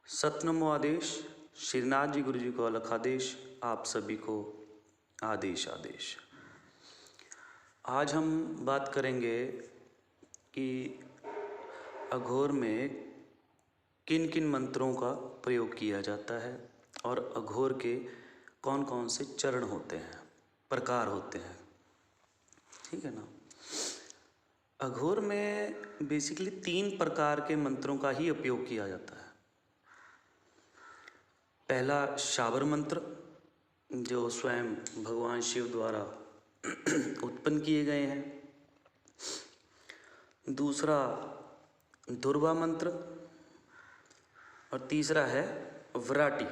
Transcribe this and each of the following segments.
सतनमो आदेश। श्रीनाथ जी गुरु जी को अलख आदेश, आप सभी को आदेश आदेश। आज हम बात करेंगे कि अघोर में किन किन मंत्रों का प्रयोग किया जाता है और अघोर के कौन कौन से चरण होते हैं, प्रकार होते हैं। ठीक है ना। अघोर में बेसिकली 3 प्रकार के मंत्रों का ही उपयोग किया जाता है। पहला शाबर मंत्र, जो स्वयं भगवान शिव द्वारा उत्पन्न किए गए हैं। दूसरा दुर्वा मंत्र और तीसरा है विराटी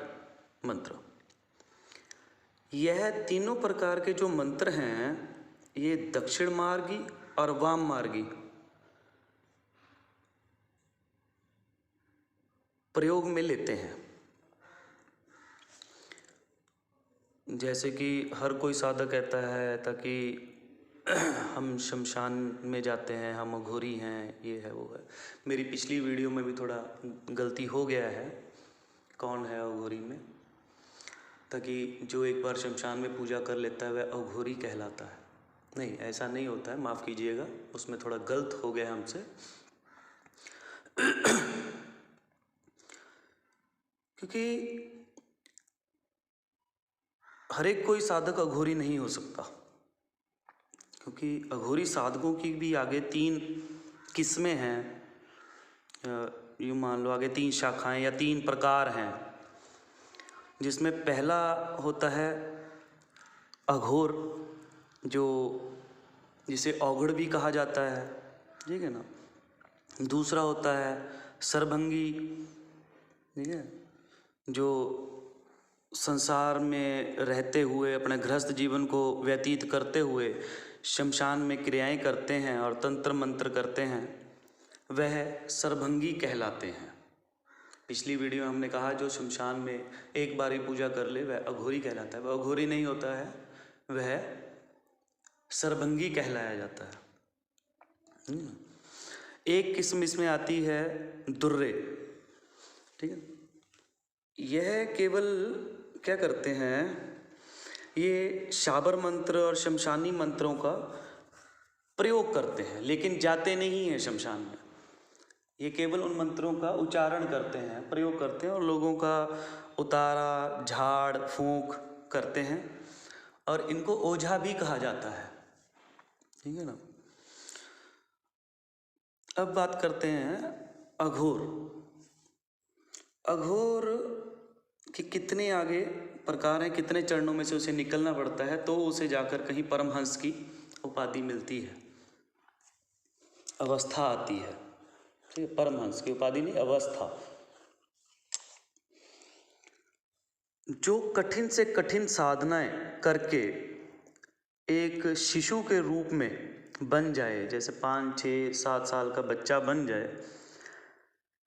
मंत्र। यह तीनों प्रकार के जो मंत्र हैं ये दक्षिण मार्गी और वाम मार्गी प्रयोग में लेते हैं। जैसे कि हर कोई साधक कहता है ताकि हम शमशान में जाते हैं, हम अघोरी हैं, ये है वो है। मेरी पिछली वीडियो में भी थोड़ा गलती हो गया है, कौन है अघोरी में, ताकि जो एक बार शमशान में पूजा कर लेता है वह अघोरी कहलाता है। नहीं, ऐसा नहीं होता है, माफ़ कीजिएगा, उसमें थोड़ा गलत हो गया हमसे। क्योंकि हर एक कोई साधक अघोरी नहीं हो सकता, क्योंकि अघोरी साधकों की भी आगे 3 किस्में हैं, यूँ मान लो आगे 3 शाखाएं या 3 प्रकार हैं। जिसमें पहला होता है अघोर, जो जिसे औघड़ भी कहा जाता है, ठीक है ना। दूसरा होता है सरभंगी, ठीक है, जो संसार में रहते हुए अपने गृहस्थ जीवन को व्यतीत करते हुए शमशान में क्रियाएं करते हैं और तंत्र मंत्र करते हैं, वह सरभंगी कहलाते हैं। पिछली वीडियो में हमने कहा जो शमशान में एक बार ही पूजा कर ले वह अघोरी कहलाता है। वह अघोरी नहीं होता है, वह सरभंगी कहलाया जाता है। एक किस्म इसमें आती है दुर्रे, ठीक है। यह केवल क्या करते हैं, ये शाबर मंत्र और शमशानी मंत्रों का प्रयोग करते हैं, लेकिन जाते नहीं हैं शमशान में। ये केवल उन मंत्रों का उच्चारण करते हैं, प्रयोग करते हैं और लोगों का उतारा झाड़ फूंक करते हैं, और इनको ओझा भी कहा जाता है, ठीक है ना। अब बात करते हैं अघोर। अघोर कि कितने आगे प्रकार हैं, कितने चरणों में से उसे निकलना पड़ता है, तो उसे जाकर कहीं परमहंस की उपाधि मिलती है, अवस्था आती है, ठीक है। परमहंस की उपाधि नहीं, अवस्था। जो कठिन से कठिन साधनाएं करके एक शिशु के रूप में बन जाए, जैसे 5, 6, 7 साल का बच्चा बन जाए,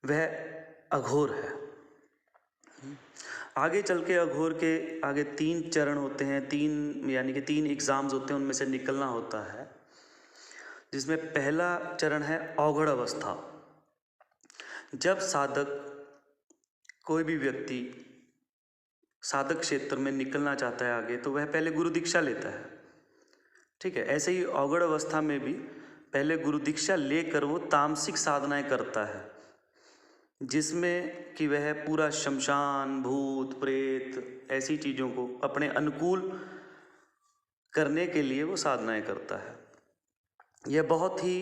वह अघोर है। आगे चल के अघोर के आगे 3 चरण होते हैं, 3 यानी कि 3 एग्ज़ाम्स होते हैं, उनमें से निकलना होता है। जिसमें पहला चरण है औघड़ अवस्था। जब साधक, कोई भी व्यक्ति साधक क्षेत्र में निकलना चाहता है आगे, तो वह पहले गुरु दीक्षा लेता है, ठीक है। ऐसे ही औघड़ अवस्था में भी पहले गुरु दीक्षा लेकर वो तामसिक साधनाएं करता है, जिसमें कि वह पूरा शमशान, भूत प्रेत ऐसी चीज़ों को अपने अनुकूल करने के लिए वो साधनाएं करता है। यह बहुत ही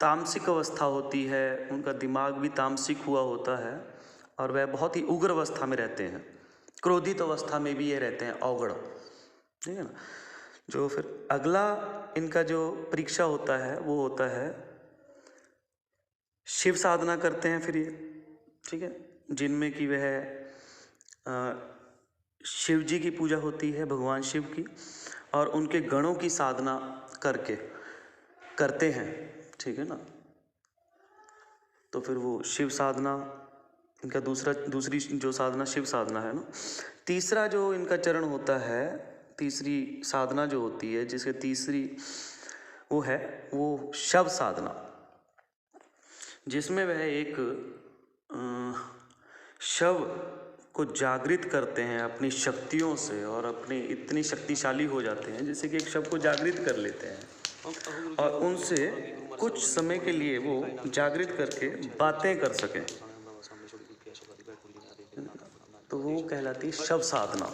तामसिक अवस्था होती है, उनका दिमाग भी तामसिक हुआ होता है और वह बहुत ही उग्र अवस्था में रहते हैं। क्रोधित अवस्था में भी ये रहते हैं औघड़, ठीक है ना। जो फिर अगला इनका जो परीक्षा होता है वो होता है शिव साधना करते हैं फिर ये, ठीक है, जिनमें कि वह शिव जी की पूजा होती है, भगवान शिव की, और उनके गणों की साधना करते हैं, ठीक है ना। तो फिर वो शिव साधना इनका दूसरी जो साधना शिव साधना है ना। तीसरा जो इनका चरण होता है, तीसरी साधना जो होती है, जिसके तीसरी वो है वो शव साधना, जिसमें वह एक शव को जागृत करते हैं अपनी शक्तियों से और अपनी इतनी शक्तिशाली हो जाते हैं जैसे कि एक शव को जागृत कर लेते हैं और उनसे कुछ समय के लिए वो जागृत करके बातें कर सकें, तो वो कहलाती है शव साधना।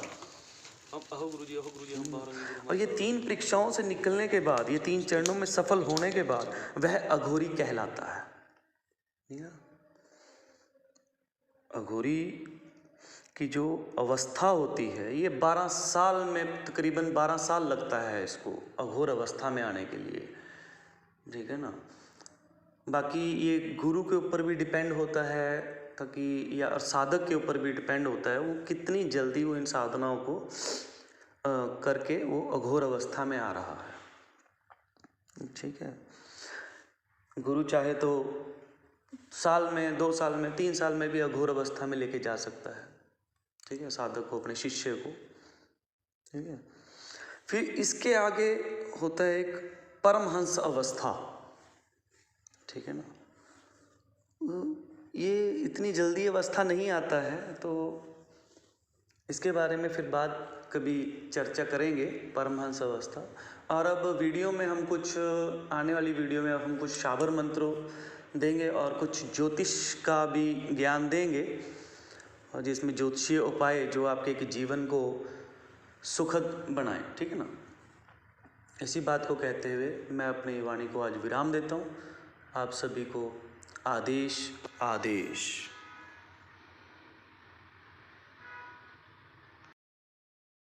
और ये 3 परीक्षाओं से निकलने के बाद, ये 3 चरणों में सफल होने के बाद वह अघोरी कहलाता है। अघोरी की जो अवस्था होती है, ये 12 साल में, तकरीबन 12 साल लगता है इसको अघोर अवस्था में आने के लिए, ठीक है ना। बाकी ये गुरु के ऊपर भी डिपेंड होता है, ताकि या साधक के ऊपर भी डिपेंड होता है वो कितनी जल्दी वो इन साधनाओं को करके वो अघोर अवस्था में आ रहा है, ठीक है। गुरु चाहे तो साल में, 2 साल में, 3 साल में भी अघोर अवस्था में लेके जा सकता है, ठीक है, साधक को, अपने शिष्य को, ठीक है। फिर इसके आगे होता है एक परमहंस अवस्था, ठीक है ना। ये इतनी जल्दी अवस्था नहीं आता है, तो इसके बारे में फिर बाद कभी चर्चा करेंगे, परमहंस अवस्था। और अब वीडियो में हम कुछ, आने वाली वीडियो में हम कुछ शाबर मंत्रों देंगे और कुछ ज्योतिष का भी ज्ञान देंगे, और जिसमें ज्योतिषीय उपाय जो आपके एक जीवन को सुखद बनाए, ठीक है ना। इसी बात को कहते हुए मैं अपनी वाणी को आज विराम देता हूँ। आप सभी को आदेश आदेश।